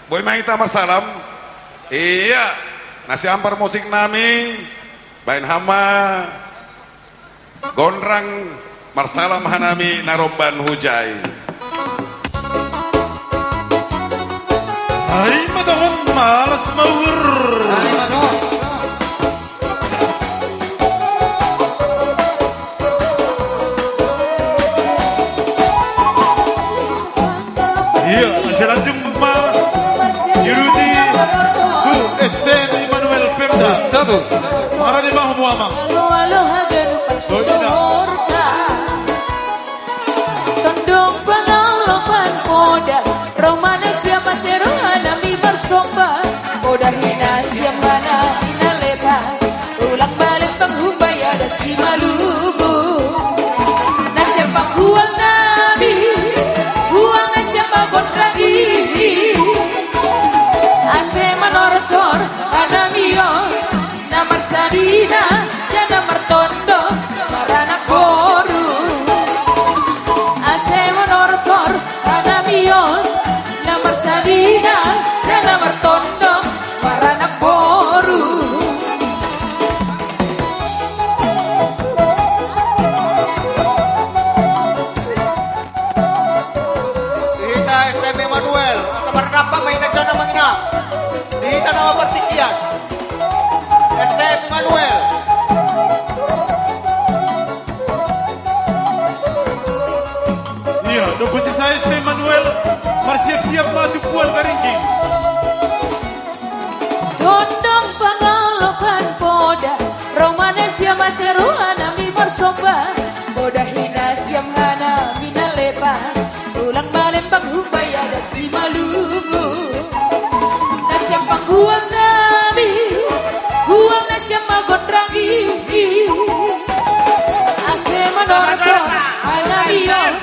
Boy Maita Marsalam. Iya, nasi ampar musik nami, bain hama, gondrang Marsalam hanami naromban hujai. Hai madahon malas maur. Hai madahon. Iya, masih lanjut mas. Yurudi, tu STM Immanuel Pemda. Satu. Marah di bawah muama. Tondong pangalopan poda Romana siapa seroha nami bersomba Poda hina siamana hina lebar Ulang balik penghumbai ada si malubu Nasyapa huang nabi Huang nasyapa gondragi Ase manortor anamion Namar sadina jana mertondo Maranak boru Ase menortor anamion Namar sadina dan namar tondo Maranak boru Dihita STM Immanuel Kabar napa main nasional mangina Dihita nama pertikian STM Immanuel Iya, dokusi saya STM Manuel. Bersiap-siap maju puan garingking. Tondong pangalopan poda Romana siama seruan nami bersomba Poda hina siam hana mina lepa Ulang balembang humbai ada si malungu Nasyam pangguang nami Huang nasyam magondrangi Ase menorto anamion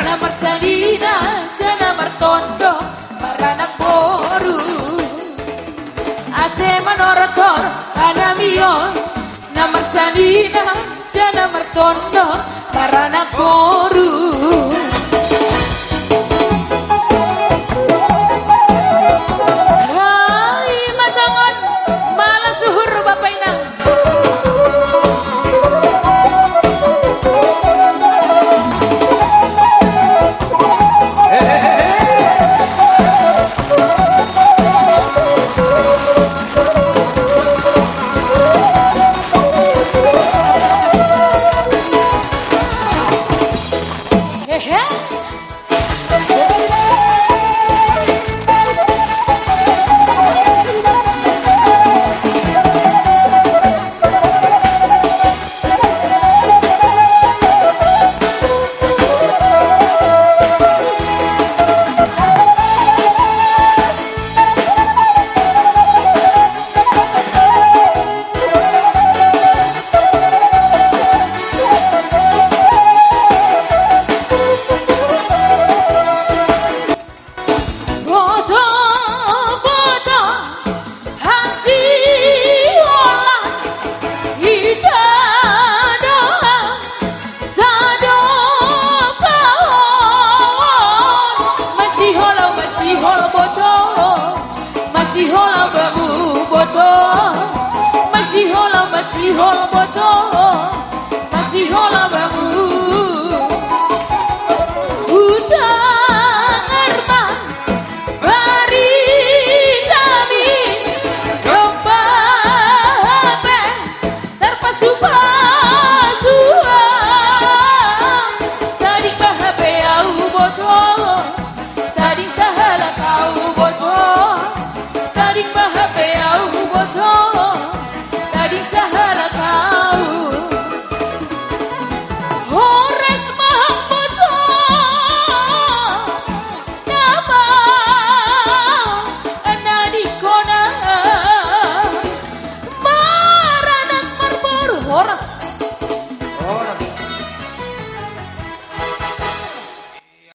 Namar sadina jana martondo Maranak boru Ase manortor anamion Namar sadina jana martondo Maranak boru Hai matangon malah suhur bapak inang Masih hola babu boto Masih hola boto Masih hola babu